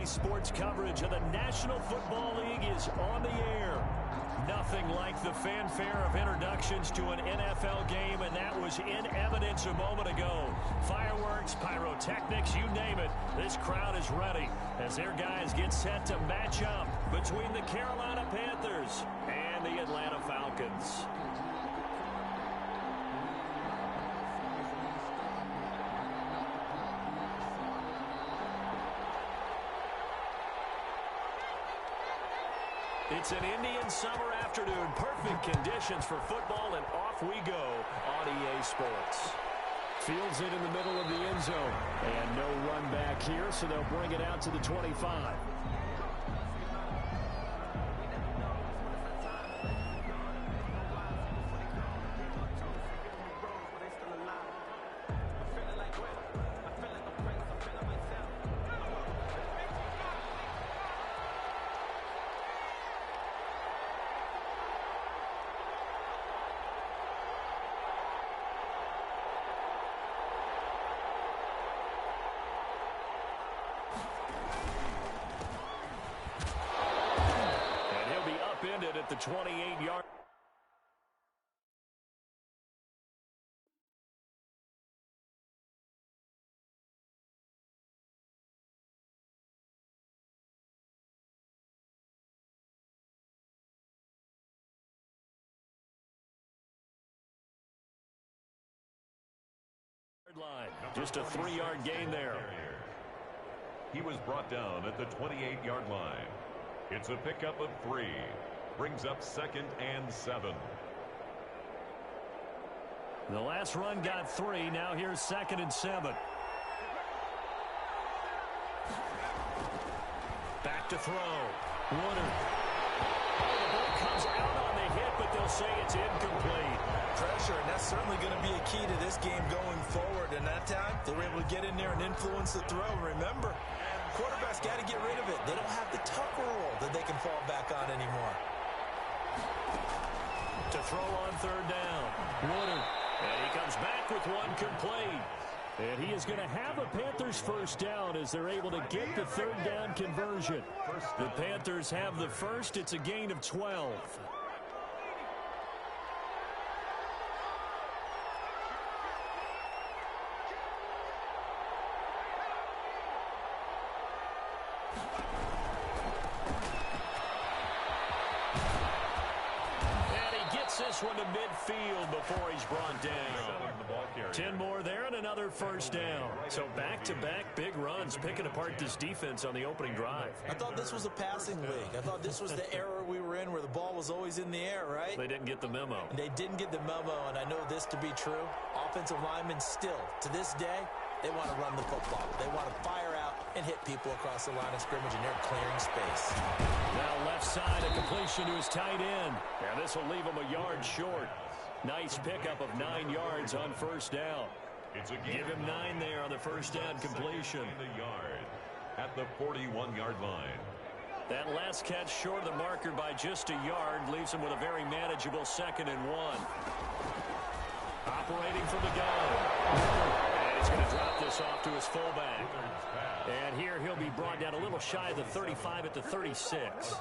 EA Sports coverage of the National Football League is on the air. Nothing like the fanfare of introductions to an NFL game, and that was in evidence a moment ago. Fireworks, pyrotechnics, you name it. This crowd is ready as their guys get set to match up between the Carolina Panthers and the Atlanta Falcons. It's an Indian summer afternoon. Perfect conditions for football, and off we go on EA Sports. Fields it in the middle of the end zone. And no run back here, so they'll bring it out to the 25. At the 28-yard. Line. Just a 3-yard gain there. He was brought down at the 28-yard line. It's a pickup of 3. Brings up 2nd and 7. The last run got 3. Now here's 2nd and 7. Back to throw. Woodard. The ball comes out on the hit, but they'll say it's incomplete. Pressure, and that's certainly going to be a key to this game going forward. And that time, they were able to get in there and influence the throw. Remember, quarterbacks got to get rid of it. They don't have the tuck rule that they can fall back on anymore. To throw on 3rd down. Woodard. And he comes back with one complete. And he is going to have a Panthers first down as they're able to get the 3rd down conversion. The Panthers have the first. It's a gain of 12. This one to midfield before he's brought down. 10 more there and another first down. So back-to-back big runs, picking apart this defense on the opening drive. I thought this was a passing league. I thought this was the era we were in where the ball was always in the air, right? They didn't get the memo. They didn't get the memo, and I know this to be true. Offensive linemen still, to this day, they want to run the football. They want to fire out and hit people across the line of scrimmage, and they're clearing space. Now left side, a completion to his tight end. And this will leave him a yard short. Nice pickup of 9 yards on first down. Give him 9 there on the first down completion. At the 41-yard line. That last catch short of the marker by just a yard leaves him with a very manageable 2nd and 1. Operating from the gun. He's going to drop this off to his fullback. And here he'll be brought down a little shy of the 35 at the 36.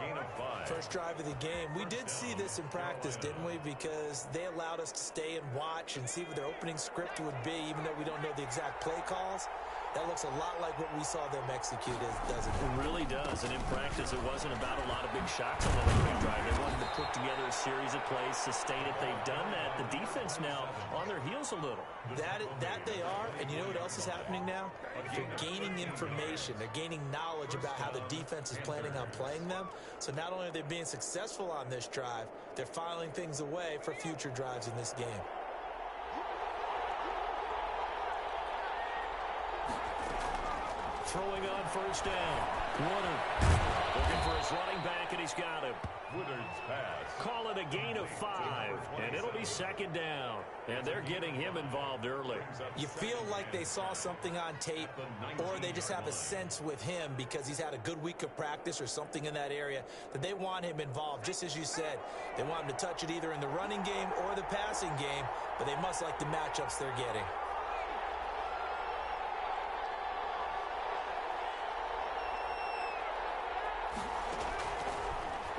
First drive of the game. We did see this in practice, didn't we? Because they allowed us to stay and watch and see what their opening script would be, even though we don't know the exact play calls. That looks a lot like what we saw them execute, doesn't it? It really does. And in practice, it wasn't about a lot of big shots on that opening drive. They wanted to put together a series of plays, sustain it. They've done that. The defense now on their heels a little. That they are. And you know what else is happening now? They're gaining information. They're gaining knowledge about how the defense is planning on playing them. So not only are they being successful on this drive, they're filing things away for future drives in this game. Throwing on first down. Woodard looking for his running back, and he's got him. Woodard's pass. Call it a gain of 5, and it'll be 2nd down. And they're getting him involved early. You feel like they saw something on tape, or they just have a sense with him because he's had a good week of practice or something in that area that they want him involved. Just as you said, they want him to touch it either in the running game or the passing game, but they must like the matchups they're getting.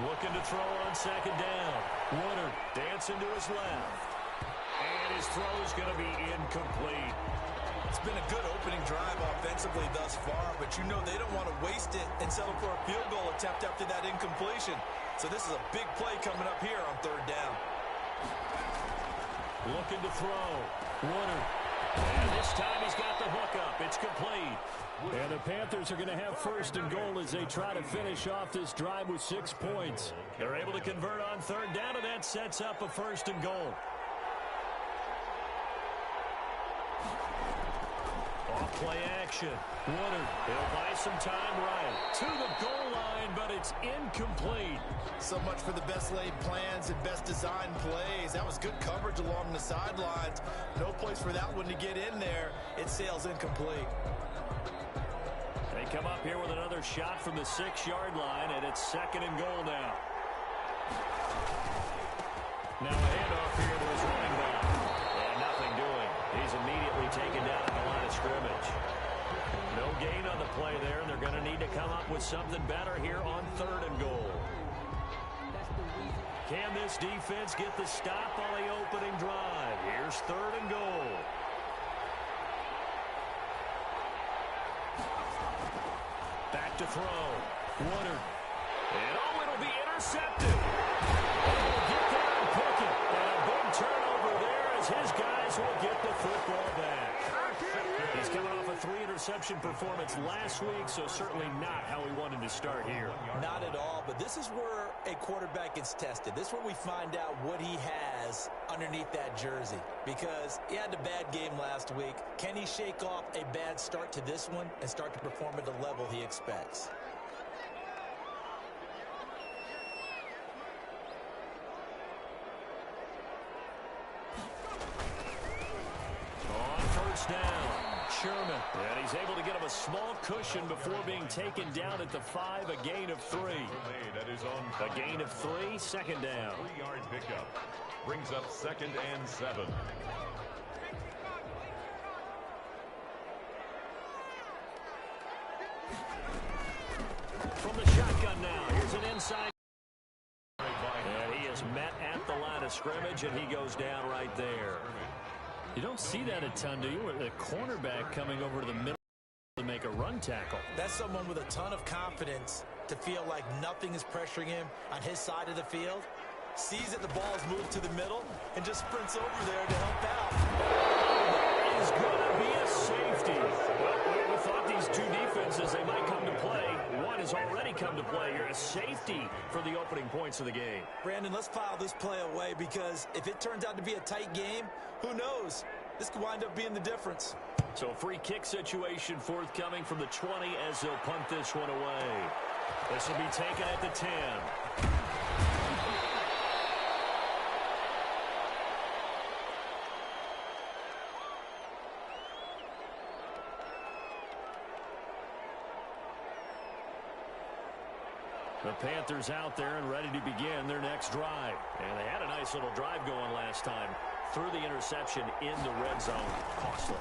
Looking to throw on second down. Woodard dancing to his left. And his throw is going to be incomplete. It's been a good opening drive offensively thus far, but you know they don't want to waste it and settle for a field goal attempt after that incompletion. So this is a big play coming up here on third down. Looking to throw. Woodard. And this time he's got the hook up. It's complete. And the Panthers are going to have first and goal as they try to finish off this drive with 6 points. They're able to convert on third down, and that sets up a first and goal. Off-play action. Woodard, he'll buy some time right to the goal line, but it's incomplete. So much for the best laid plans and best designed plays. That was good coverage along the sidelines. No place for that one to get in there. It sails incomplete. They come up here with another shot from the 6-yard line, and it's second and goal now. Now a handoff here to his running back. And nothing doing. He's immediately taken down at the line of scrimmage. No gain on the play there, and they're going to need to come up with something better here on third and goal. Can this defense get the stop on the opening drive? Here's third and goal. Back to throw. Woodard. And it'll be intercepted. He'll get there and pick it. And a big turnover there as his guys will get the football back. He's coming off a 3-interception performance last week, so certainly not how he wanted to start here. Not at all, but this is where a quarterback gets tested. This is where we find out what he has underneath that jersey, because he had a bad game last week. Can he shake off a bad start to this one and start to perform at the level he expects? On first down, Sherman. And he's able to get him a small cushion before being taken down at the 5, a gain of 3. A gain of 3, second down. 3-yard pickup. Brings up second and 7. From the shotgun now, here's an inside. And he is met at the line of scrimmage, and he goes down right there. You don't see that a ton, do you? With a cornerback coming over to the middle to make a run tackle. That's someone with a ton of confidence to feel like nothing is pressuring him on his side of the field. Sees that the ball is moved to the middle and just sprints over there to help out. That is going to be a safety. Well, we thought these two defenses, they might come to play. One has already come to play here. A safety for the opening points of the game. Brandon, let's file this play away, because if it turns out to be a tight game, who knows? This could wind up being the difference. So a free kick situation forthcoming from the 20 as they'll punt this one away. This will be taken at the 10. The Panthers out there and ready to begin their next drive. And they had a nice little drive going last time. Through the interception in the red zone. Costly.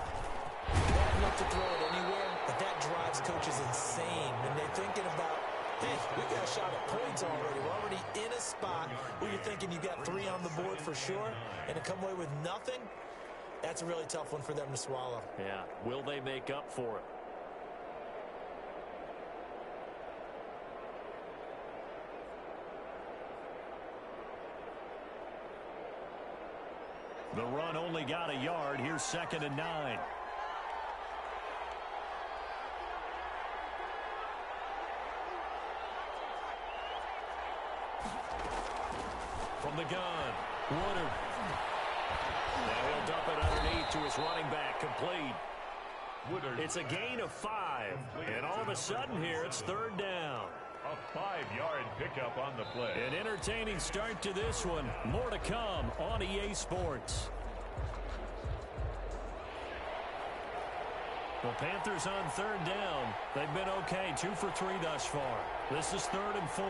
Bad enough to throw it anywhere, but that drives coaches insane when they're thinking about, hey, we got a shot at points already. We're already in a spot where you're thinking you got 3 on the board for sure, and to come away with nothing, that's a really tough one for them to swallow. Yeah. Will they make up for it? The run only got a yard. Here's second and 9. From the gun, Woodard. Now he'll dump it underneath to his running back, complete. Woodard. It's a gain of 5. And all of a sudden here, it's third down. A 5-yard pickup on the play. An entertaining start to this one. More to come on EA Sports. The Panthers on third down. They've been okay, 2 for 3 thus far. This is third and 4.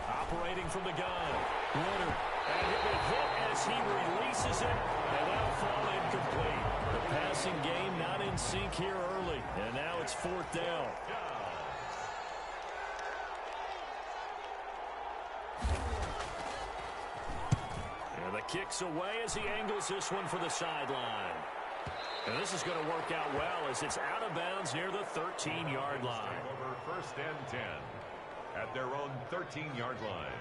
Operating from the gun. Woodard. And he'll be hit as he releases it. And that'll fall incomplete. The pass passing game not in sync here early. And now it's 4th down. And the kick's away as he angles this one for the sideline. And this is going to work out well as it's out of bounds near the 13-yard line. Over 1st and 10 at their own 13-yard line.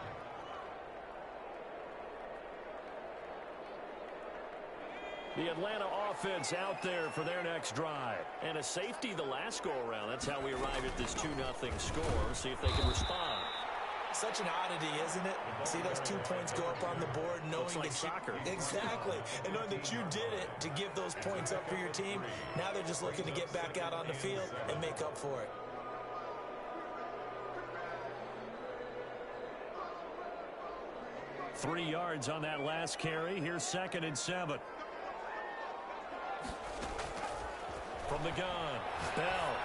The Atlanta offense out there for their next drive. And a safety the last go-around. That's how we arrive at this 2-0 score. See if they can respond. Such an oddity, isn't it? See those 2 points go up on the board knowing Looks like that soccer. Exactly. And knowing that you did it to give those points up for your team. Now they're just looking to get back out on the field and make up for it. Three yards on that last carry. Here's 2nd and 7. From the gun, Bell.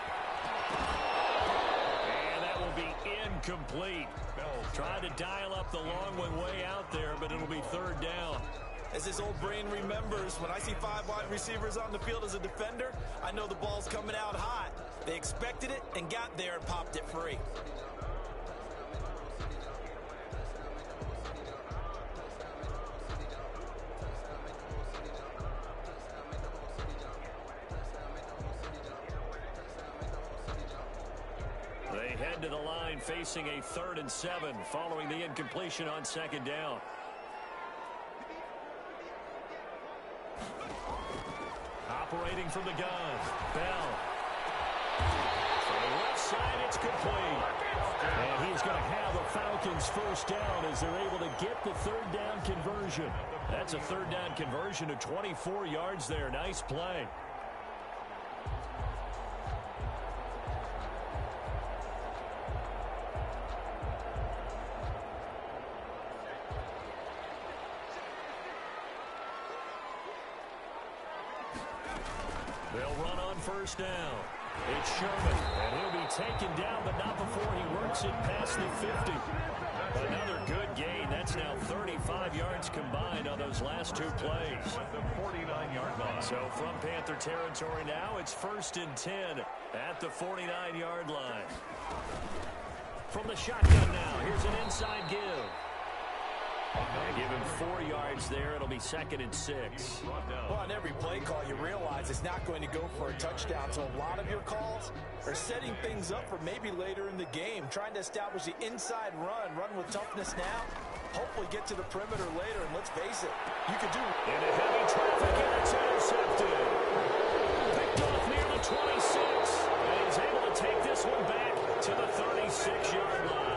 And that will be incomplete. Bell tried to dial up the long one way out there, but it'll be 3rd down. As his old brain remembers, when I see 5 wide receivers on the field as a defender, I know the ball's coming out hot. They expected it and got there and popped it free. They head to the line facing a 3rd and 7 following the incompletion on 2nd down. Operating from the gun, Bell. From the left side, it's complete. And he's going to have the Falcons 1st down as they're able to get the 3rd down conversion. That's a 3rd down conversion of 24 yards there. Nice play. They'll run on 1st down. It's Sherman, and he'll be taken down, but not before he works it past the 50. Another good gain. That's now 35 yards combined on those last 2 plays. The 49-yard line. So from Panther territory now, it's 1st and 10 at the 49-yard line. From the shotgun now, here's an inside give. They give him 4 yards there. It'll be 2nd and 6. Well, on every play call, you realize it's not going to go for a touchdown. So a lot of your calls are setting things up for maybe later in the game, trying to establish the inside run with toughness now, hopefully get to the perimeter later. And let's face it, you could do into heavy traffic, and it's intercepted. Picked off near the 26. And he's able to take this one back to the 36-yard line.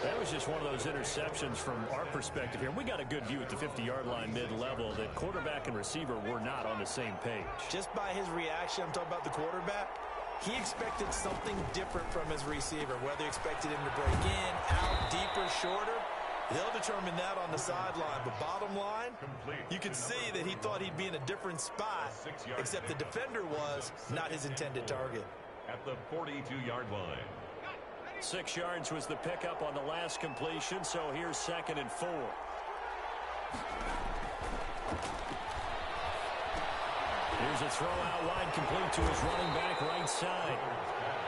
That was just one of those interceptions from our perspective here. We got a good view at the 50-yard line mid-level that quarterback and receiver were not on the same page. Just by his reaction, I'm talking about the quarterback, he expected something different from his receiver, whether he expected him to break in, out, deeper, shorter. They'll determine that on the sideline. But bottom line, you could see that he thought he'd be in a different spot, except the defender was not his intended target. At the 42-yard line. 6 yards was the pickup on the last completion, so here's 2nd and 4. Here's a throw out wide, complete to his running back right side.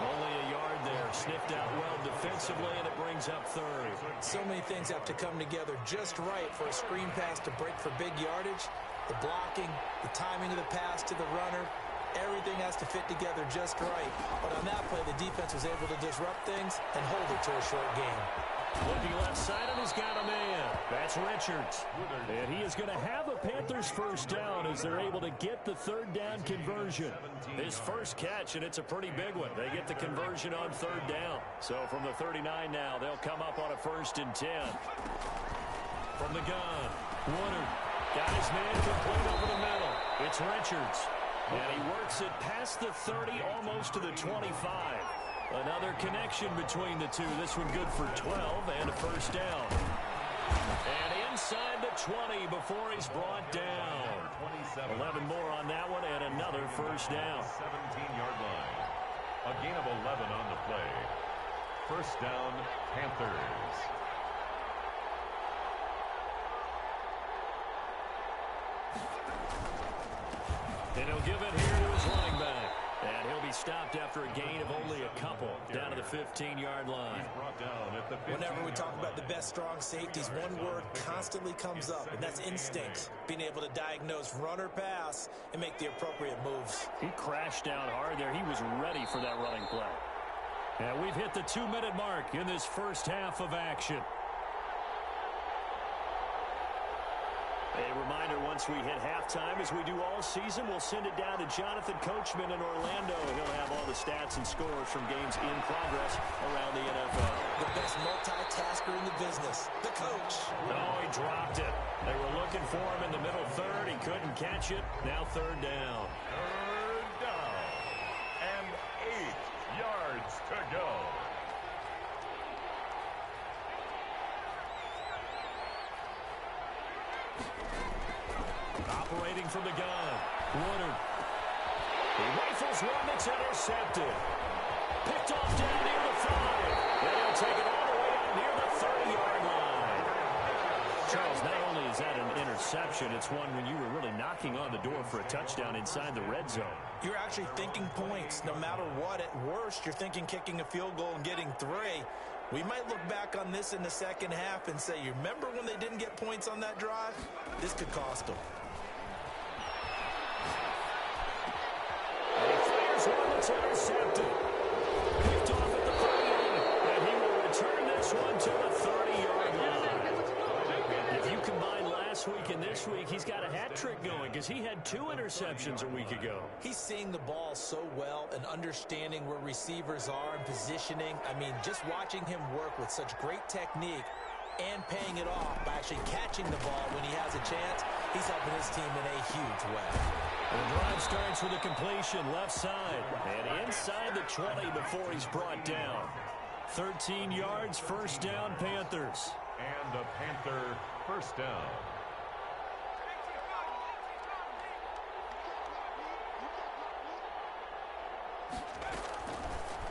Only a yard there, sniffed out well defensively, and it brings up 3rd. So many things have to come together just right for a screen pass to break for big yardage. The blocking, the timing of the pass to the runner, everything has to fit together just right. But on that play, the defense was able to disrupt things and hold it to a short game. Looking left side, and he's got a man. That's Richards. And he is going to have a Panthers 1st down as they're able to get the 3rd down conversion. His first catch, and it's a pretty big one. They get the conversion on 3rd down. So from the 39 now, they'll come up on a 1st and 10. From the gun, Woodard. Got his man complete over the middle. It's Richards. And he works it past the 30, almost to the 25. Another connection between the two. This one good for 12 and a 1st down. And inside the 20 before he's brought down. 11 more on that one and another 1st down. 17-yard line. A gain of 11 on the play. 1st down, Panthers. And he'll give it here to his running back. And he'll be stopped after a gain of only a couple down to the 15-yard line. Whenever we talk about the best strong safeties, one word constantly comes up, and that's instincts. Being able to diagnose run or pass and make the appropriate moves. He crashed down hard there. He was ready for that running play. And we've hit the 2-minute mark in this first half of action. A reminder, once we hit halftime, as we do all season, we'll send it down to Jonathan Coachman in Orlando. He'll have all the stats and scores from games in progress around the NFL. The best multitasker in the business, the coach. Oh, he dropped it. They were looking for him in the middle third. He couldn't catch it. Now third down. Third down. And 8 yards to go. Operating from the gun, Woodard. He rifles one that's intercepted. Picked off down near the 5. And he'll take it all the way out near the 30-yard line. Charles, not only is that an interception, it's one when you were really knocking on the door for a touchdown inside the red zone. You're actually thinking points. No matter what, at worst, you're thinking kicking a field goal and getting 3. We might look back on this in the second half and say, you remember when they didn't get points on that drive? This could cost them. And he fires one that's intercepted. Picked off at the 38, and he will return this one to the 30-yard line. If you combine last week and this week, he's got a hat trick going because he had 2 interceptions a week ago. He's seeing the ball so well and understanding where receivers are and positioning. I mean, just watching him work with such great technique and paying it off by actually catching the ball when he has a chance, he's helping his team in a huge way. The drive starts with a completion left side and inside the 20 before he's brought down. 13 yards, first down, Panthers. And a Panther first down.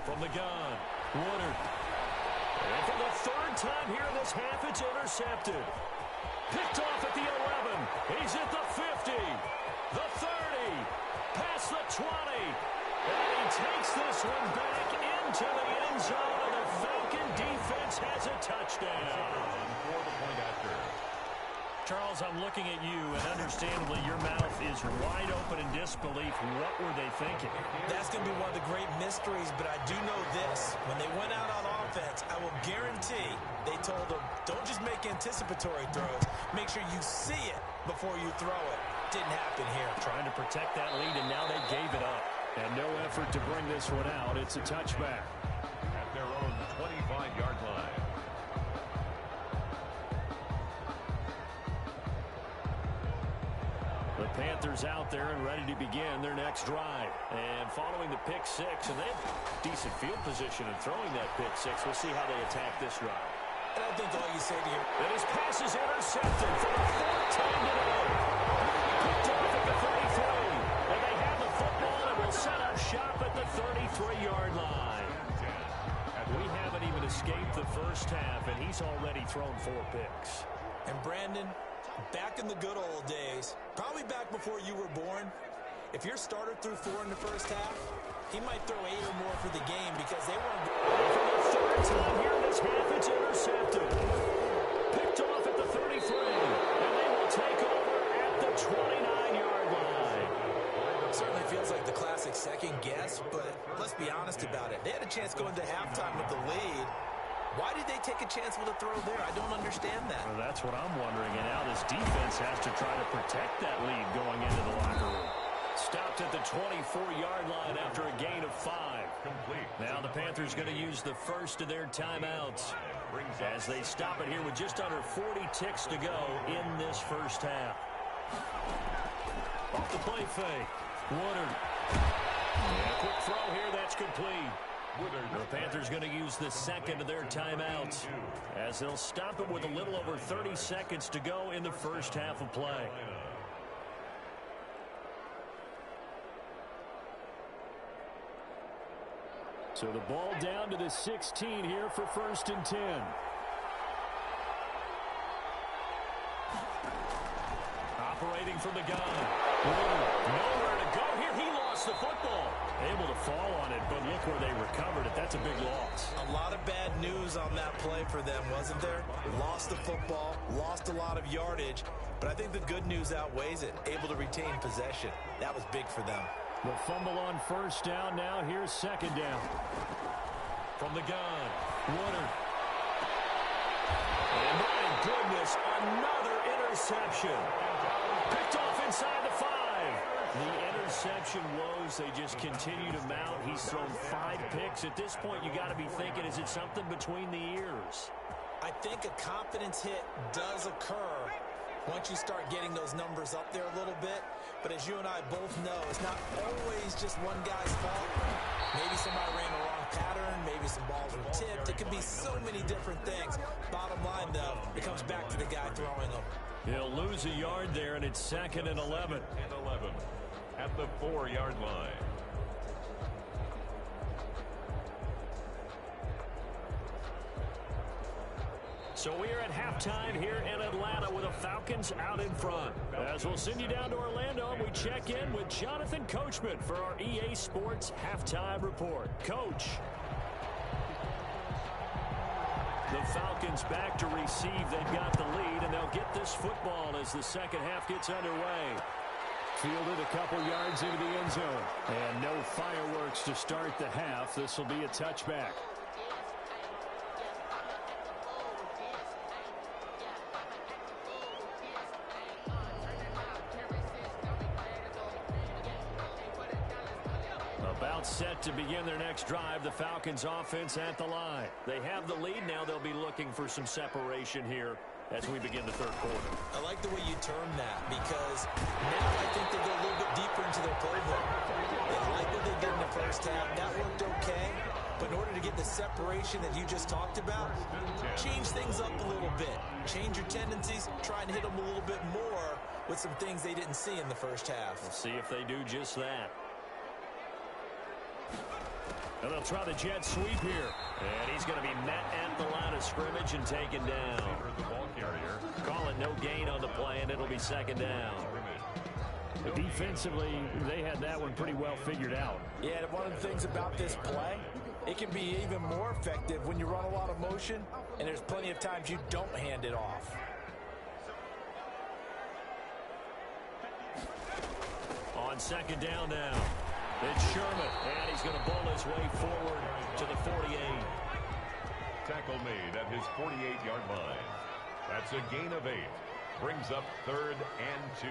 From the gun, Woodard. And for the 3rd time here this half, it's intercepted. Picked off at the 11. He's at the 50. The 30. Past the 20. And he takes this one back into the end zone. And the Falcon defense has a touchdown. For the point after. Charles, I'm looking at you, and understandably your mouth is wide open in disbelief. What were they thinking? That's going to be one of the great mysteries, but I do know this. When they went out on offense, I will guarantee they told them, don't just make anticipatory throws. Make sure you see it before you throw it. Didn't happen here. Trying to protect that lead, and now they gave it up. And no effort to bring this one out. It's a touchback. At their own 25-yard line. The Panthers out there and ready to begin their next drive. And following the pick 6, and they have decent field position in throwing that pick 6. We'll see how they attack this drive. And I think all you say to you, and his pass is intercepted for the 4th time today. Picked off at the 33. And they have the football and will set up shop at the 33-yard line. We haven't even escaped the first half, and he's already thrown 4 picks. And Brandon, back in the good old days, probably back before you were born, if your starter threw 4 in the first half, he might throw 8 or more for the game because they weren't. For the 3rd time here in this half, it's intercepted. Picked off at the 33, and they will take over at the 29-yard line. Certainly feels like the classic second guess, but let's be honest about it. They had a chance going to halftime with the lead. Why did they take a chance with a throw there? I don't understand that. Well, that's what I'm wondering. And now this defense has to try to protect that lead going into the locker room. Stopped at the 24-yard line after a gain of 5. Complete. Now the Panthers going to use the first of their timeouts as they stop it here with just under 40 ticks to go in this first half. Off the play fake. Woodard. And a quick throw here. That's complete. The Panthers going to use the second of their timeouts as they'll stop it with a little over 30 seconds to go in the first half of play. So the ball down to the 16 here for 1st and 10. Operating from the gun. Nowhere to go here. He lost the football. Able to fall on it, but look where they recovered it. That's a big loss. A lot of bad news on that play for them, wasn't there? Lost the football, lost a lot of yardage, but I think the good news outweighs it. Able to retain possession. That was big for them. The fumble on first down. Now here's second down. From the gun, Woodard. And my goodness, another interception. Picked off inside the 5. The interception woes, they just continue to mount. He's thrown 5 picks. At this point, you got to be thinking, is it something between the ears? I think a confidence hit does occur once you start getting those numbers up there a little bit. But as you and I both know, it's not always just one guy's fault. Maybe somebody ran the wrong pattern. Maybe some balls were tipped. It could be so many different things. Bottom line, though, it comes back to the guy throwing them. He'll lose a yard there, and it's 2nd and 11. At the 4-yard line. So we are at halftime here in Atlanta with the Falcons out in front. As we'll send you down to Orlando, and we check in with Jonathan Coachman for our EA Sports Halftime Report. Coach. The Falcons back to receive. They've got the lead, and they'll get this football as the second half gets underway. Fielded a couple yards into the end zone. And no fireworks to start the half. This will be a touchback. About set to begin their next drive. The Falcons offense at the line. They have the lead now. They'll be looking for some separation here as we begin the third quarter. I like the way you term that, because now I think they go a little bit deeper into their playbook. They like what they did in the first half. That worked okay. But in order to get the separation that you just talked about, change things up a little bit. Change your tendencies. Try and hit them a little bit more with some things they didn't see in the first half. We'll see if they do just that. And they'll try the jet sweep here. And he's going to be met at the line of scrimmage and taken down. The ball carrier. Call it no gain on the play, and it'll be second down. Defensively, they had that one pretty well figured out. Yeah, and one of the things about this play, it can be even more effective when you run a lot of motion, and there's plenty of times you don't hand it off. On second down now. It's Sherman, and he's going to bowl his way forward to the 48. Tackle made at his 48-yard line. That's a gain of 8. Brings up 3rd and 2.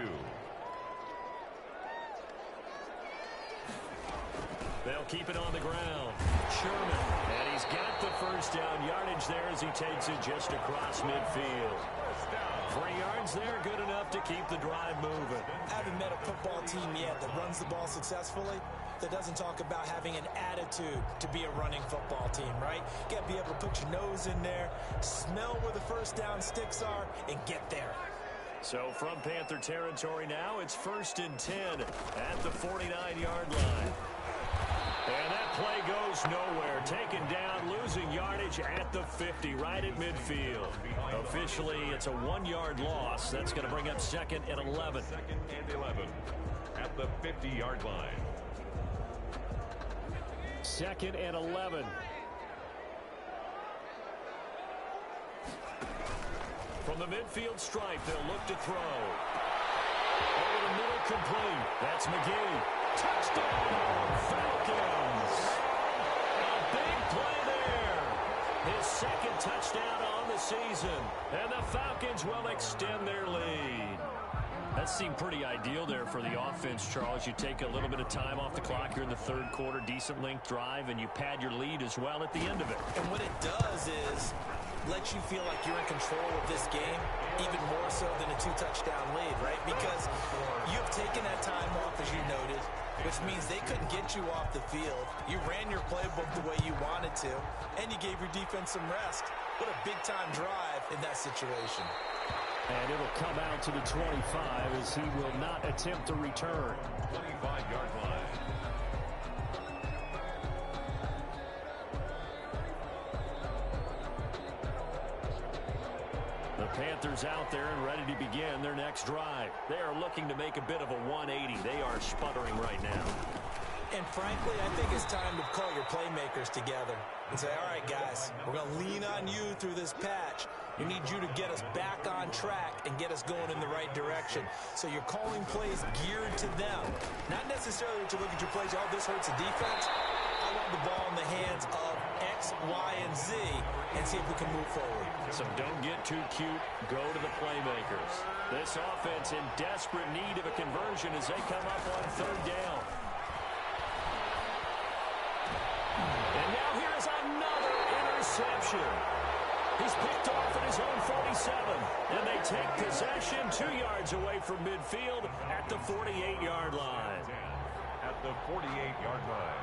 They'll keep it on the ground. Sherman, and he's got the first down yardage there as he takes it just across midfield. 3 yards there, good enough to keep the drive moving. I haven't met a football team yet that runs the ball successfully that doesn't talk about having an attitude to be a running football team, right? You got to be able to put your nose in there, smell where the first down sticks are, and get there. So from Panther territory now, it's 1st and 10 at the 49-yard line. And that play goes nowhere. Taken down, losing yardage at the 50, right at midfield. Officially, it's a 1-yard loss. That's going to bring up 2nd and 11. 2nd and 11 at the 50-yard line. 2nd and 11. From the midfield stripe, they'll look to throw. Over the middle, complete. That's McGee. Touchdown, Falcons. A big play there. His 2nd touchdown on the season. And the Falcons will extend their lead. That seemed pretty ideal there for the offense, Charles. You take a little bit of time off the clock here in the third quarter, decent length drive, and you pad your lead as well at the end of it. And what it does is let you feel like you're in control of this game, even more so than a 2-touchdown lead, right? Because you've taken that time off, as you noted, which means they couldn't get you off the field. You ran your playbook the way you wanted to, and you gave your defense some rest. What a big-time drive in that situation. And it'll come out to the 25 as he will not attempt to return. 25-yard line. The Panthers out there and ready to begin their next drive. They are looking to make a bit of a 180. They are sputtering right now. And frankly, I think it's time to call your playmakers together and say, all right, guys, we're going to lean on you through this patch. We need you to get us back on track and get us going in the right direction. So you're calling plays geared to them. Not necessarily to look at your plays, oh, this hurts the defense. I want the ball in the hands of X, Y, and Z and see if we can move forward. So don't get too cute. Go to the playmakers. This offense in desperate need of a conversion as they come up on third down. And now here's another interception. He's picked off at his own 47, and they take possession 2 yards away from midfield at the 48-yard line. At the 48-yard line.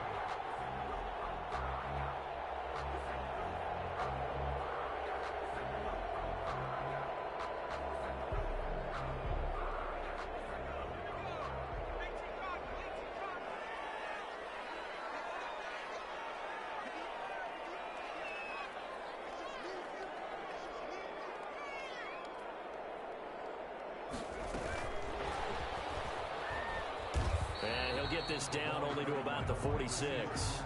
Get this down only to about the 46.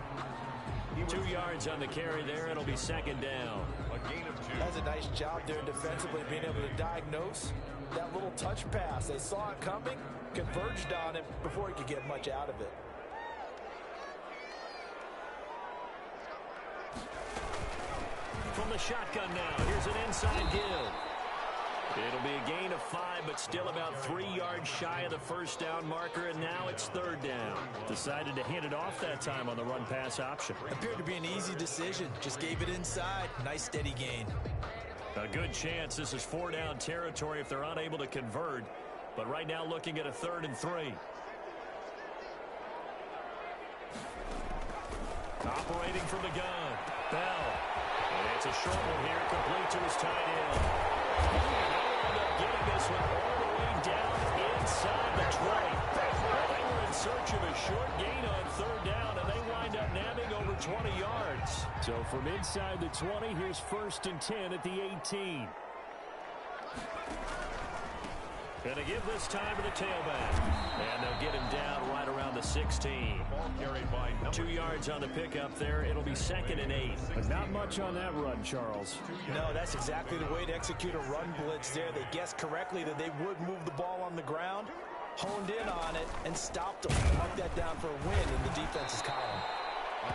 2 yards on the carry there. It'll be second down. A gain of 2. That's a nice job there defensively, being able to diagnose that little touch pass. They saw it coming, converged on it before he could get much out of it. From the shotgun now, here's an inside give. It'll be a gain of 5, but still about 3 yards shy of the first down marker, and now it's third down. Decided to hand it off that time on the run-pass option. Appeared to be an easy decision. Just gave it inside. Nice steady gain. A good chance this is 4-down territory if they're unable to convert, but right now looking at a 3rd and 3. Operating from the gun, Bell. And it's a short one here, complete to his tight end. Getting this one all the way down inside the 20. Well, they were in search of a short gain on third down, and they wind up nabbing over 20 yards. So from inside the 20, here's 1st and 10 at the 18. Going to give this time to the tailback. And they'll get him down right around the 16. Ball carried by 2 yards on the pickup there. It'll be 2nd and 8. But not much on that run, Charles. No, that's exactly the way to execute a run blitz there. They guessed correctly that they would move the ball on the ground, honed in on it, and stopped them. Mark that down for a win in the defense's column.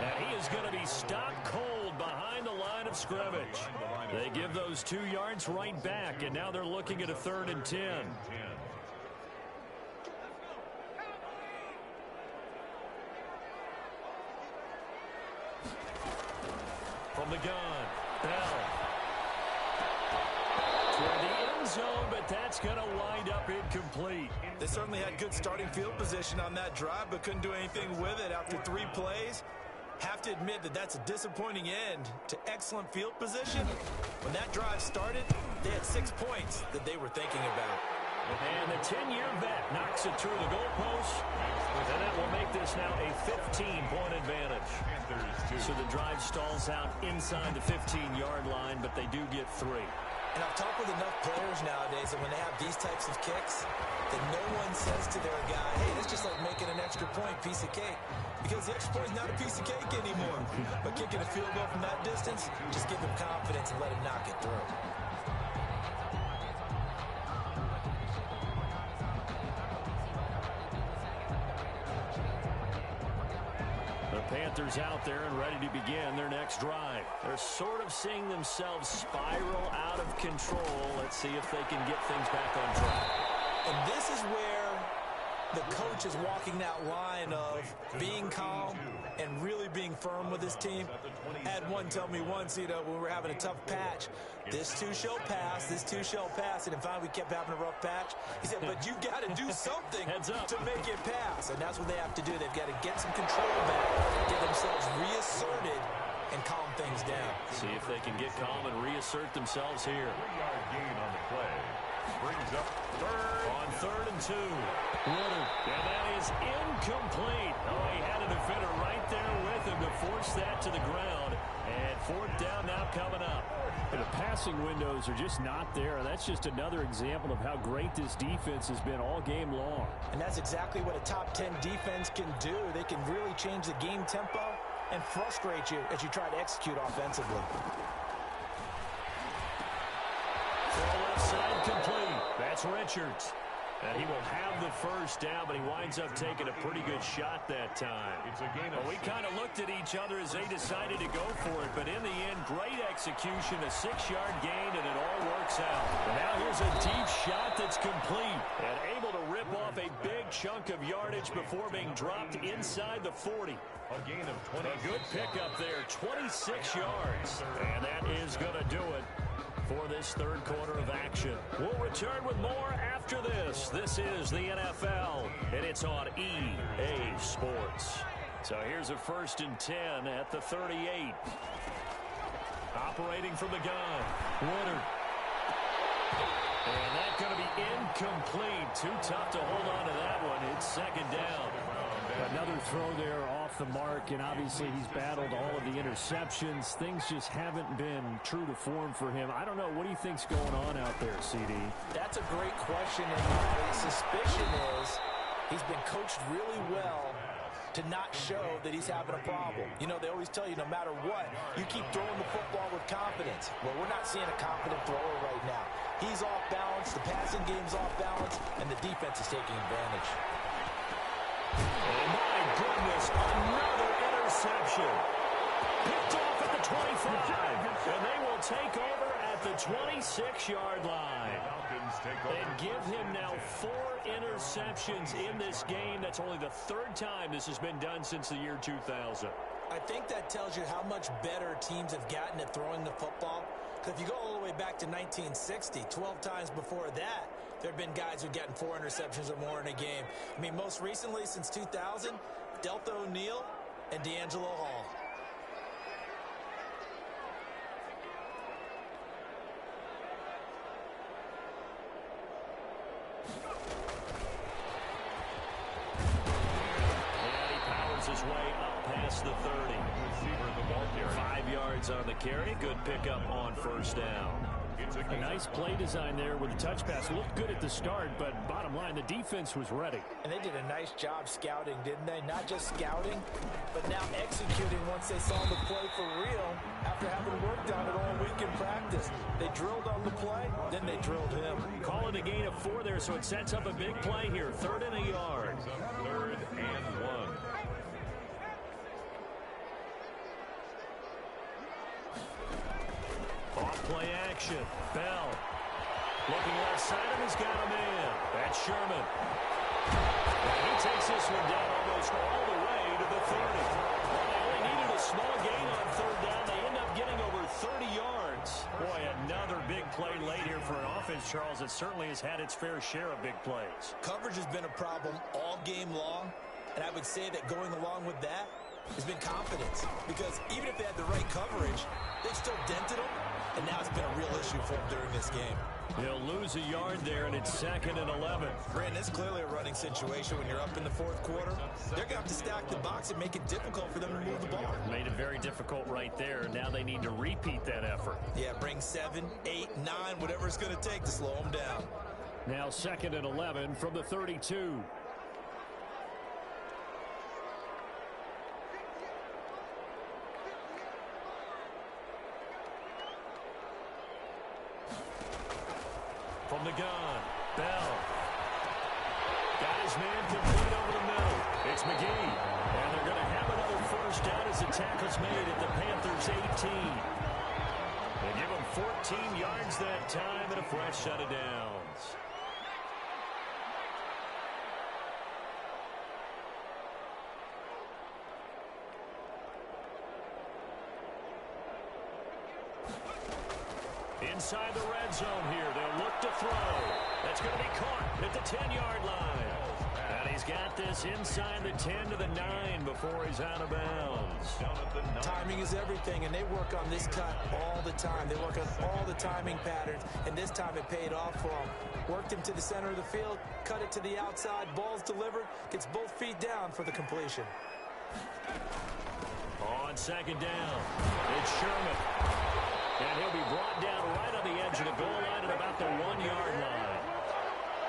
And he is going to be stopped cold behind the line of scrimmage. They give those 2 yards right back, and now they're looking at a 3rd and 10. From the gun, Bell. Toward the end zone, but that's going to wind up incomplete. They certainly had good starting field position on that drive, but couldn't do anything with it after 3 plays. Have to admit that that's a disappointing end to excellent field position. When that drive started, they had 6 points that they were thinking about. And the 10-year vet knocks it through the goalpost. And that will make this now a 15-point advantage. So the drive stalls out inside the 15-yard line, but they do get 3. And I've talked with enough players nowadays that when they have these types of kicks, that no one says to their guy, hey, it's just like making an extra point, piece of cake. Because the extra point is not a piece of cake anymore. But kicking a field goal from that distance, just give him confidence and let him knock it through. Panthers out there and ready to begin their next drive. They're sort of seeing themselves spiral out of control. Let's see if they can get things back on track. And this is where the coach is walking that line of being calm and really being firm with his team. I had one tell me once, when we were having a tough patch, this too shall pass, this too shall pass. And finally we kept having a rough patch. He said, but you got to do something to make it pass. And that's what they have to do. They've got to get some control back, get themselves reasserted, and calm things down. See if they can get calm and reassert themselves here. 3-yard gain on the play. Brings up on 3rd and 2. Woodard. And that is incomplete. Oh, he had a defender right there with him to force that to the ground. And 4th down now coming up. And the passing windows are just not there. That's just another example of how great this defense has been all game long. And that's exactly what a top 10 defense can do. They can really change the game tempo and frustrate you as you try to execute offensively. Throw left side complete. That's Richards. And he will have the first down, but he winds up taking a pretty good shot that time. Well, we kind of looked at each other as they decided to go for it, but in the end, great execution, a 6-yard gain, and it all works out. And now here's a deep shot that's complete and able to rip off a big chunk of yardage before being dropped inside the 40. A gain of 20. A good pickup there, 26 yards. And that is going to do it for this third quarter of action. We'll return with more after this. This is the NFL, and it's on EA Sports. So here's a 1st and 10 at the 38. Operating from the gun, Woodard. And that's going to be incomplete. Too tough to hold on to that one. It's 2nd down. Another throw there off the mark, and obviously he's battled all of the interceptions. Things just haven't been true to form for him. I don't know. What do you think's going on out there, CD? That's a great question, and my suspicion is he's been coached really well to not show that he's having a problem. You know, they always tell you no matter what, you keep throwing the football with confidence. Well, we're not seeing a confident thrower right now. He's off balance, the passing game's off balance, and the defense is taking advantage. Oh, my goodness, another interception. Picked off at the 25, and they will take over at the 26-yard line. And give him now 4 interceptions in this game. That's only the 3rd time this has been done since the year 2000. I think that tells you how much better teams have gotten at throwing the football. Because if you go all the way back to 1960, 12 times before that, there have been guys who've gotten 4 interceptions or more in a game. I mean, most recently, since 2000, Delta O'Neal and D'Angelo Hall. And he powers his way up past the 30. 5 yards on the carry. Good pickup on 1st down. A nice play design there with the touch pass. Looked good at the start, but bottom line, the defense was ready. And they did a nice job scouting, didn't they? Not just scouting, but now executing once they saw the play for real after having worked on it all week in practice. They drilled on the play, then they drilled him. Call it a gain of 4 there, so it sets up a big play here. 3rd and a yard. 3rd and 1. Off-play action. Bell. Looking left side of him, he's got a man. That's Sherman. And he takes this one down almost all the way to the 30. Well, they only needed a small gain on 3rd down. They end up getting over 30 yards. Boy, another big play late here for an offense, Charles, that certainly has had its fair share of big plays. Coverage has been a problem all game long, and I would say that going along with that has been confidence. Because even if they had the right coverage, they've still dented them. And now it's been a real issue for him during this game. He'll lose a yard there, and it's 2nd and 11. Brandon, it's clearly a running situation when you're up in the 4th quarter. They're going to have to stack the box and make it difficult for them to move the ball. Made it very difficult right there. Now they need to repeat that effort. Yeah, bring 7, 8, 9, whatever it's going to take to slow them down. Now 2nd and 11 from the 32. From the gun, Bell. Got his man complete over the middle. It's McGee. And they're going to have another 1st down as the tackle's made at the Panthers' 18. They give him 14 yards that time and a fresh set of downs. Inside the red zone here. They'll look to throw. That's going to be caught at the 10-yard line. And he's got this inside the 10 to the 9 before he's out of bounds. Timing is everything, and they work on this cut all the time. They work on all the timing patterns, and this time it paid off for them. Worked him to the center of the field, cut it to the outside, ball's delivered, gets both feet down for the completion. On 2nd down, it's Sherman. And he'll be brought down right on the edge of the goal line at about the 1-yard line.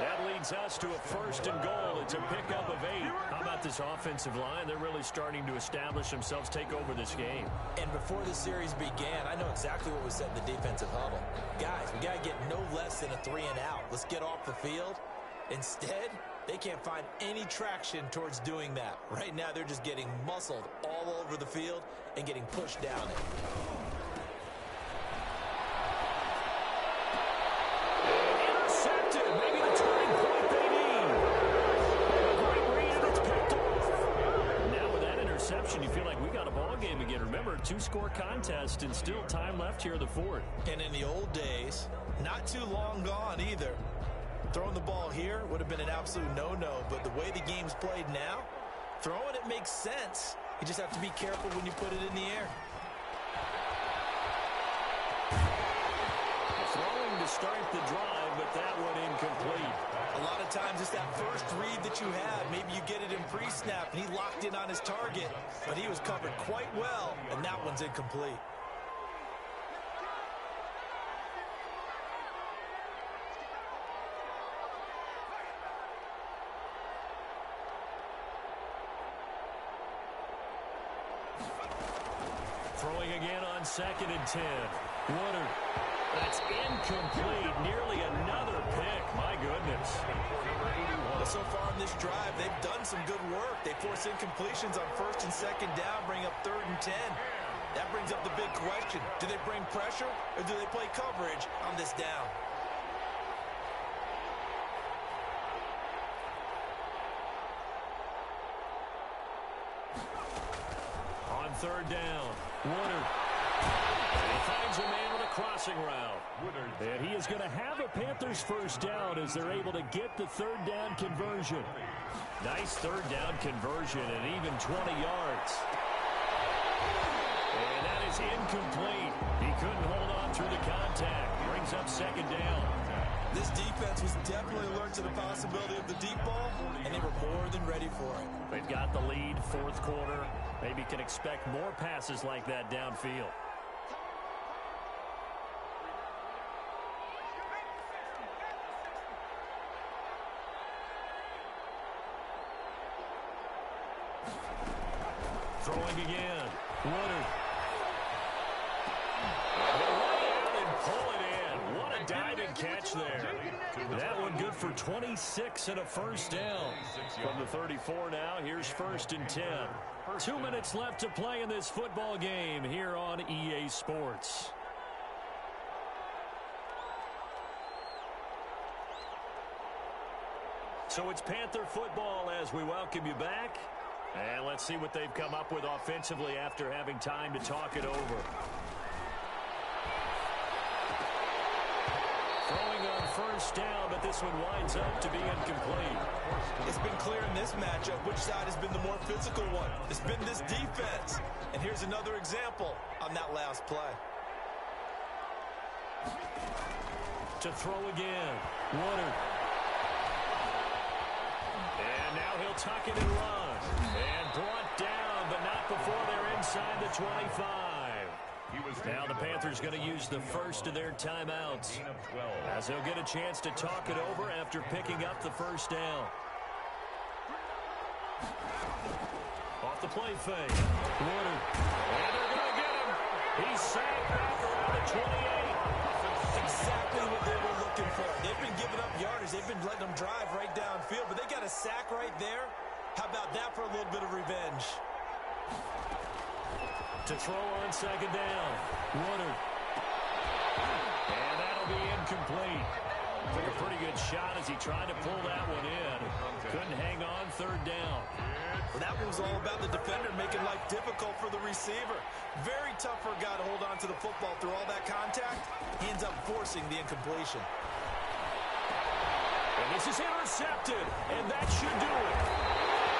That leads us to a 1st and goal. It's a pickup of 8. How about this offensive line? They're really starting to establish themselves, take over this game. And before the series began, I know exactly what was said in the defensive huddle. Guys, we got to get no less than a 3-and-out. Let's get off the field. Instead, they can't find any traction towards doing that. Right now, they're just getting muscled all over the field and getting pushed down it. Maybe the turning point they need. Great read, and it's picked off. Now with that interception, you feel like we got a ball game again. Remember, 2-score contest and still time left here in the 4th. And in the old days, not too long gone either. Throwing the ball here would have been an absolute no-no, but the way the game's played now, throwing it makes sense. You just have to be careful when you put it in the air. Throwing to start the drive, but that one incomplete. A lot of times it's that first read that you have. Maybe you get it in pre-snap, and he locked in on his target, but he was covered quite well, and that one's incomplete. Throwing again on 2nd and 10. Woodard. That's incomplete. Nearly another pick. My goodness. Well, so far in this drive, they've done some good work. They force incompletions on 1st and 2nd down, bring up 3rd and 10. That brings up the big question. Do they bring pressure or do they play coverage on this down? On 3rd down, Woodard. And he finds a man with a crossing route. And he is going to have a Panthers 1st down as they're able to get the 3rd down conversion. Nice 3rd down conversion and even 20 yards. And that is incomplete. He couldn't hold on through the contact. Brings up 2nd down. This defense was definitely alert to the possibility of the deep ball, and they were more than ready for it. They've got the lead, 4th quarter. Maybe can expect more passes like that downfield. Throwing again. Woodard. And pull it in. What a diving catch there. That one good for 26 and a 1st down. From the 34 now, here's 1st and 10. 2 minutes left to play in this football game here on EA Sports. So it's Panther football as we welcome you back. And let's see what they've come up with offensively after having time to talk it over. Throwing on 1st down, but this one winds up to be incomplete. It's been clear in this matchup which side has been the more physical one. It's been this defense. And here's another example on that last play. To throw again. Woodard. And now he'll tuck it and run. And brought down, but not before they're inside the 25. Now the Panthers going to use the 1st of their timeouts as they'll get a chance to talk it over after picking up the 1st down. Off the play fake. Woodard. And they're going to get him. He's sacked back around the 28. Exactly what they were looking for. They've been giving up yardage. They've been letting them drive right downfield, but they got a sack right there. How about that for a little bit of revenge? To throw on 2nd down. Woodard. And that'll be incomplete. Took a pretty good shot as he tried to pull that one in. Couldn't hang on 3rd down. Well, that one was all about the defender making life difficult for the receiver. Very tough for a guy to hold on to the football through all that contact. He ends up forcing the incompletion. And this is intercepted, and that should do it.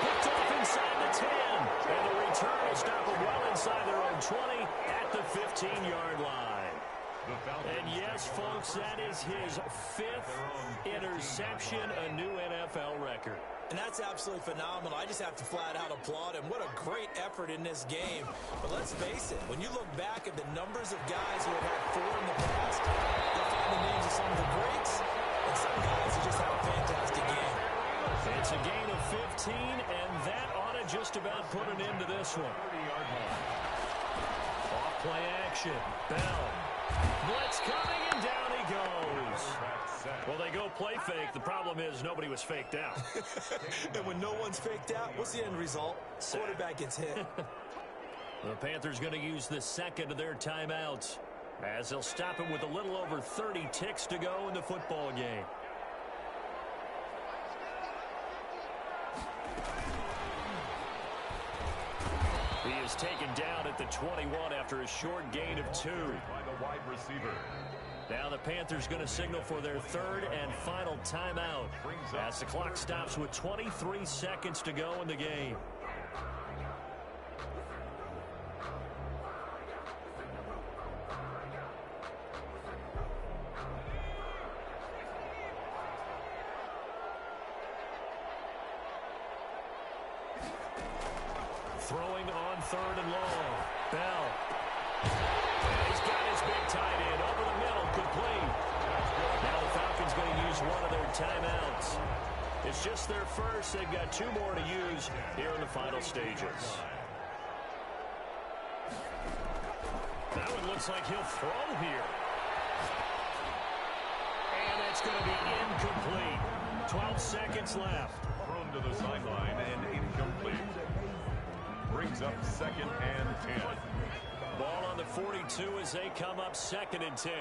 Picked off inside the 10, and the return will stop them well inside their own 20 at the 15-yard line. And yes, folks, that is his 5th interception, a new NFL record. And that's absolutely phenomenal. I just have to flat out applaud him. What a great effort in this game. But let's face it, when you look back at the numbers of guys who have had 4 in the past, you'll find the names of some of the greats and some guys who just have a fantastic game. It's a gain of 15, and that ought to just about put an end to this one. Off play action. Bell. Blitz coming, and down he goes. Well, they go play fake. The problem is nobody was faked out. And when no one's faked out, what's the end result? Quarterback gets hit. The Panthers going to use the second of their timeouts as they'll stop it with a little over 30 ticks to go in the football game. He is taken down at the 21 after a short gain of 2. By the wide receiver. Now the Panthers going to signal for their 3rd and final timeout as the clock stops with 23 seconds to go in the game. Throwing on 3rd and long. Bell. He's got his big tight end over the middle, complete. Now the Falcons going to use one of their timeouts. It's just their first. They've got 2 more to use here in the final stages. That one looks like he'll throw here. And it's going to be incomplete. 12 seconds left. Thrown to the sideline and incomplete. Brings up 2nd and 10. Ball on the 42 as they come up 2nd and 10.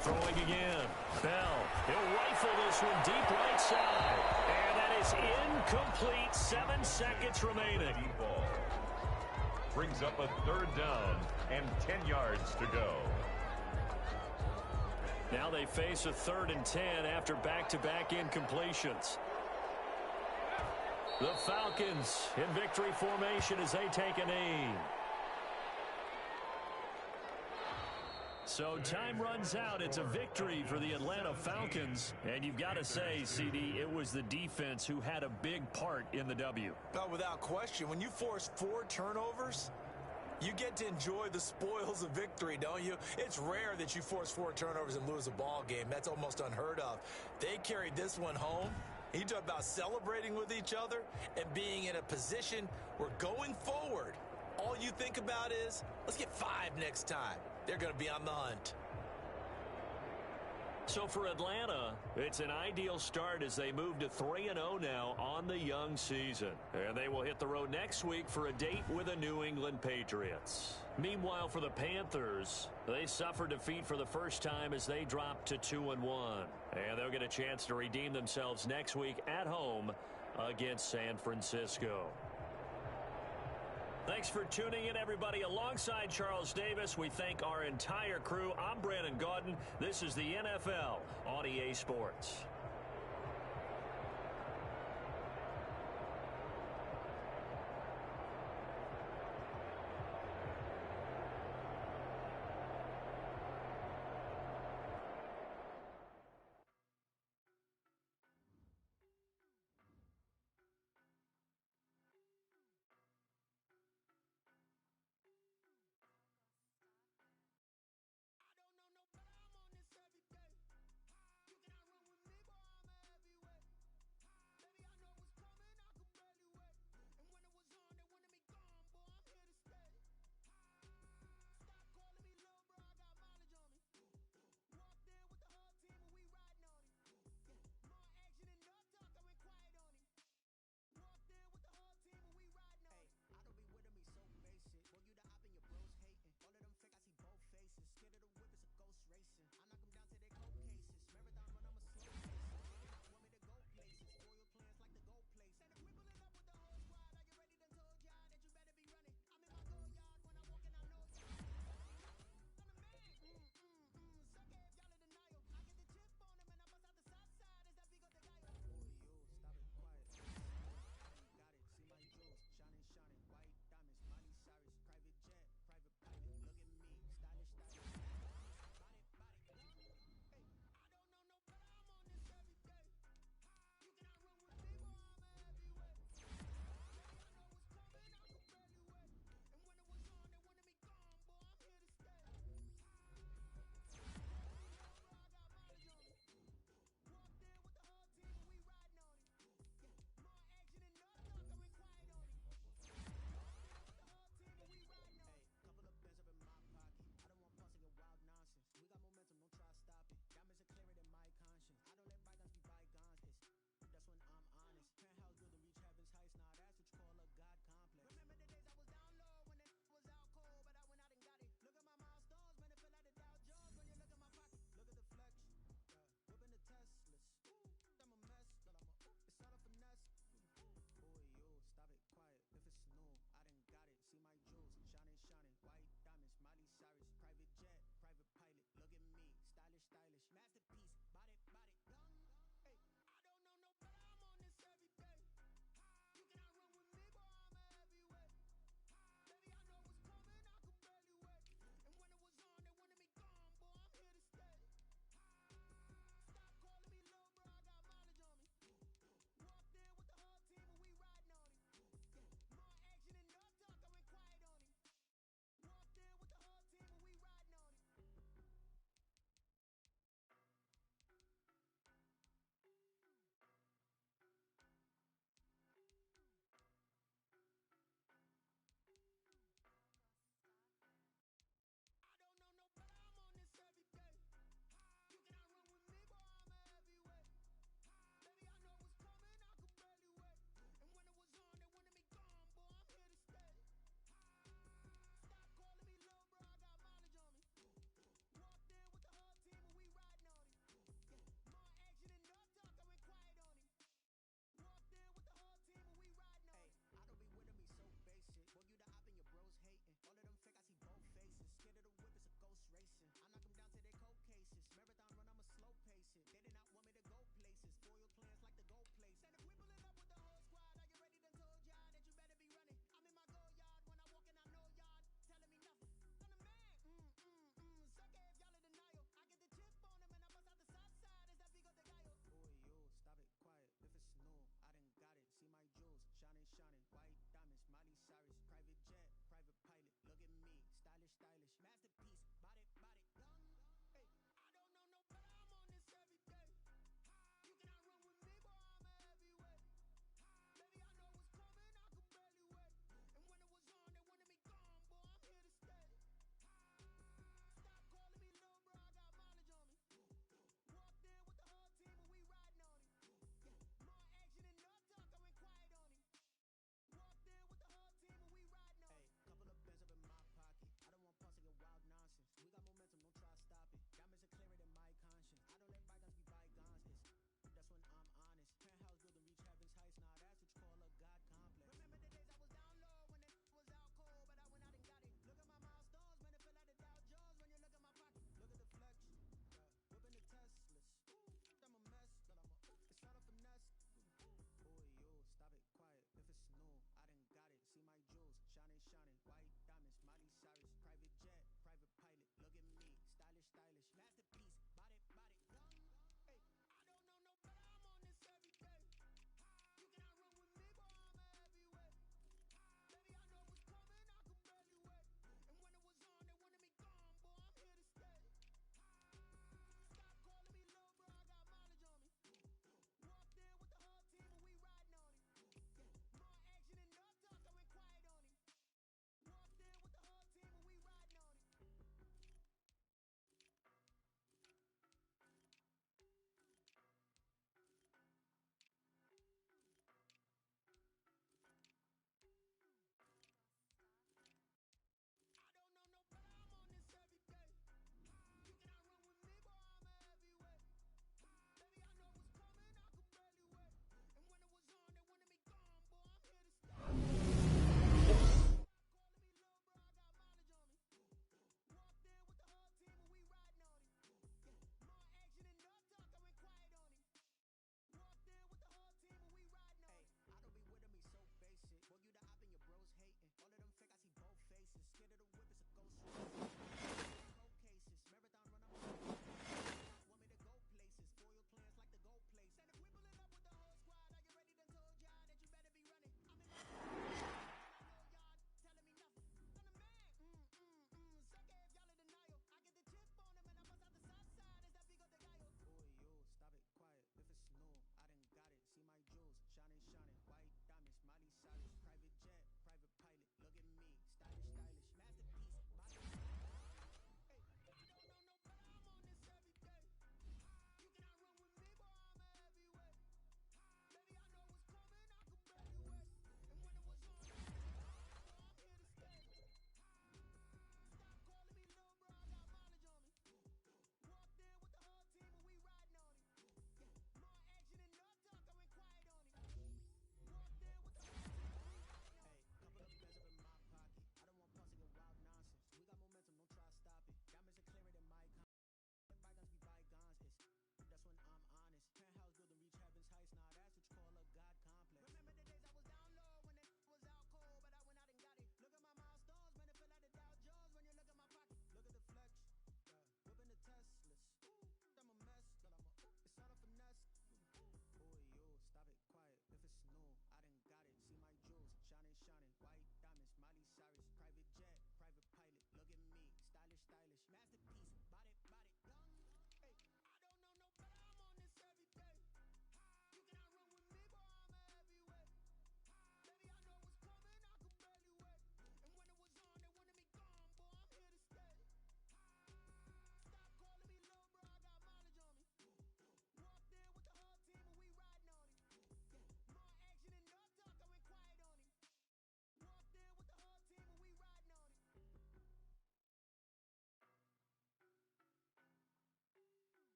Throwing again. Bell. He'll rifle this one deep right side. And that is incomplete. 7 seconds remaining. Deep ball. Brings up a 3rd down and 10 yards to go. Now they face a 3rd and 10 after back-to-back incompletions. The Falcons in victory formation as they take an aim. So time runs out. It's a victory for the Atlanta Falcons. And you've got to say, CD, it was the defense who had a big part in the W. But without question, when you force 4 turnovers, you get to enjoy the spoils of victory, don't you? It's rare that you force 4 turnovers and lose a ball game. That's almost unheard of. They carried this one home. You talk about celebrating with each other and being in a position where going forward, all you think about is, let's get 5 next time. They're going to be on the hunt. So for Atlanta, it's an ideal start as they move to 3-0 now on the young season. And they will hit the road next week for a date with the New England Patriots. Meanwhile, for the Panthers, they suffered defeat for the first time as they dropped to 2-1. And they'll get a chance to redeem themselves next week at home against San Francisco. Thanks for tuning in, everybody. Alongside Charles Davis, we thank our entire crew. I'm Brandon Gaudin. This is the NFL on EA Sports. I don't know no, but I'm on this every day. You cannot run with me, boy.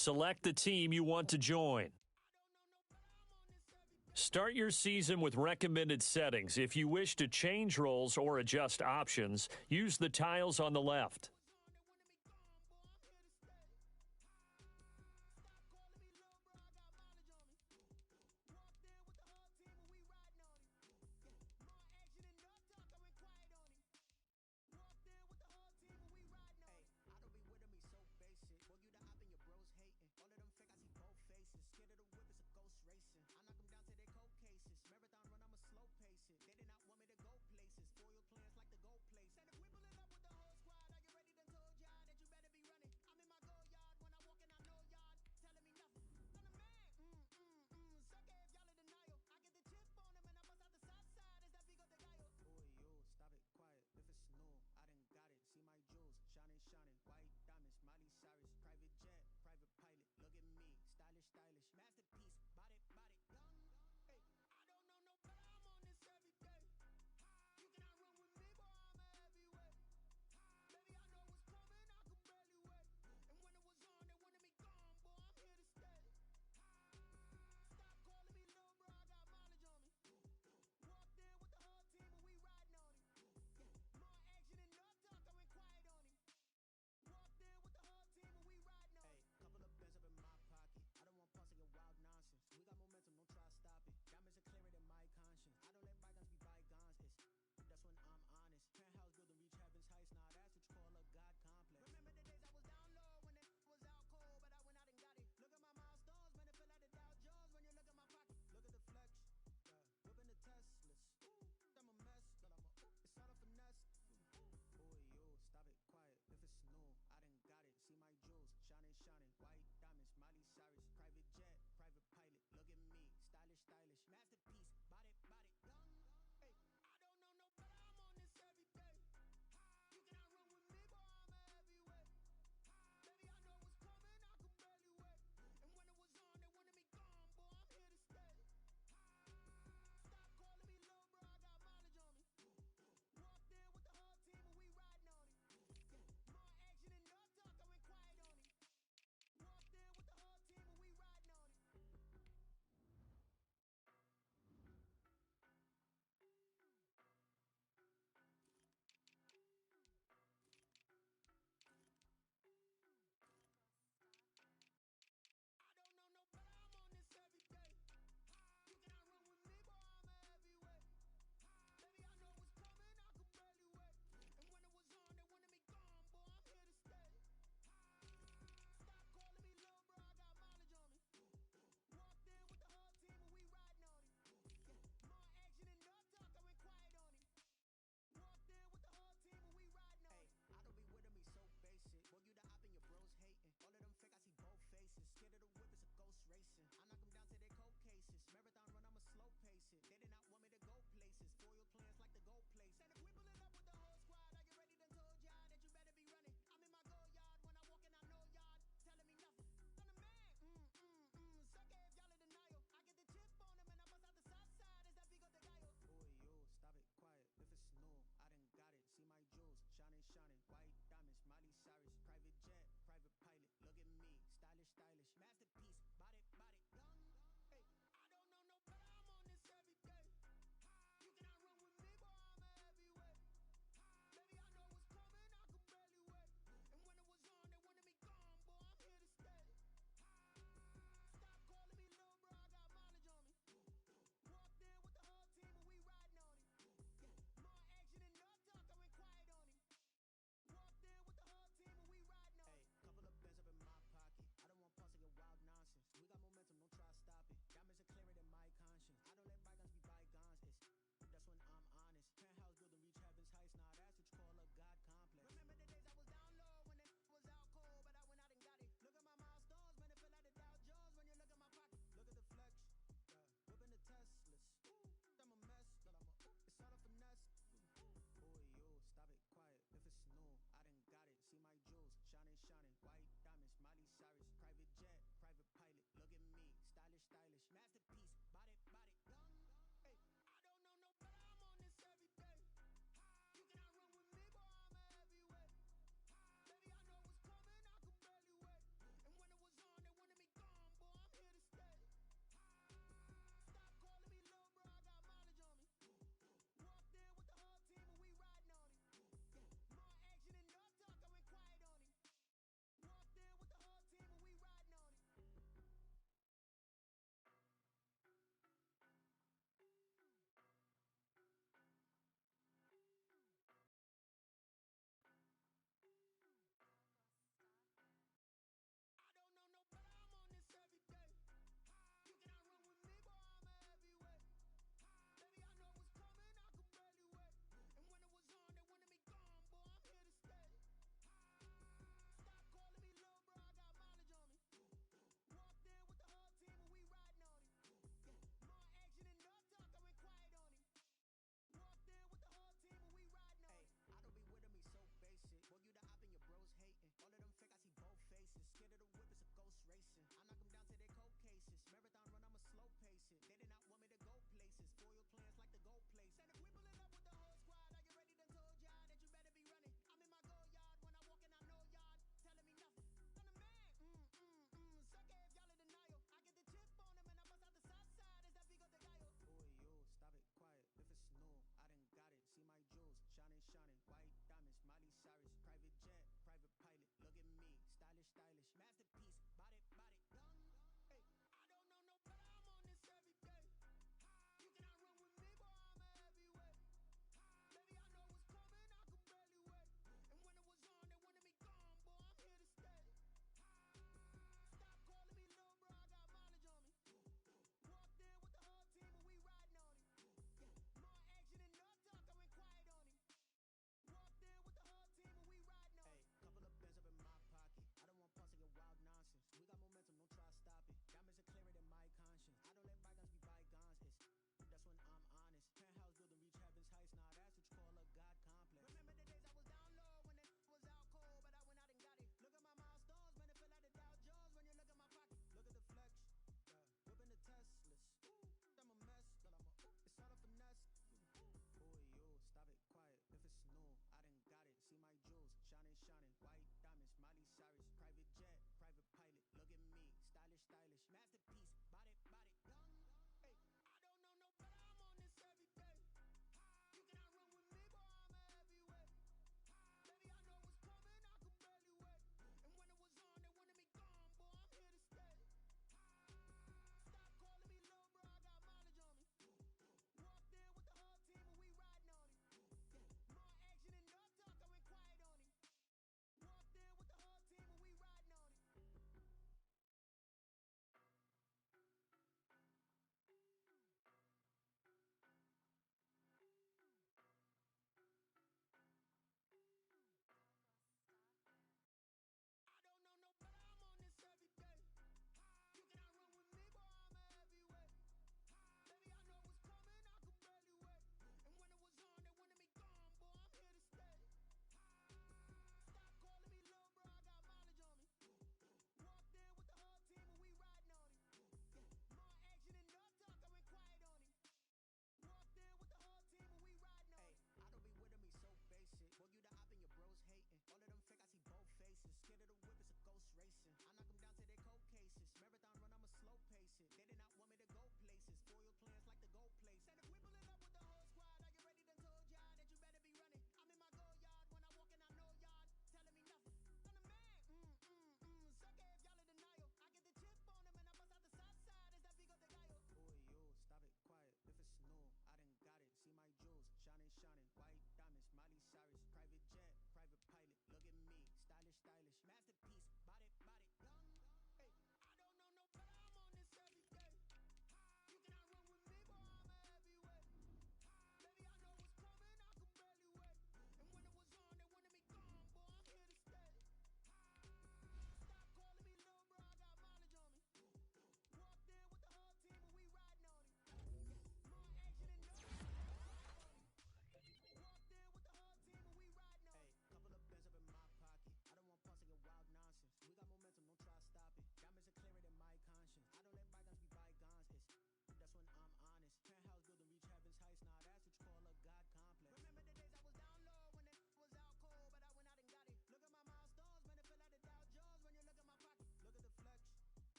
Select the team you want to join. Start your season with recommended settings. If you wish to change roles or adjust options, use the tiles on the left.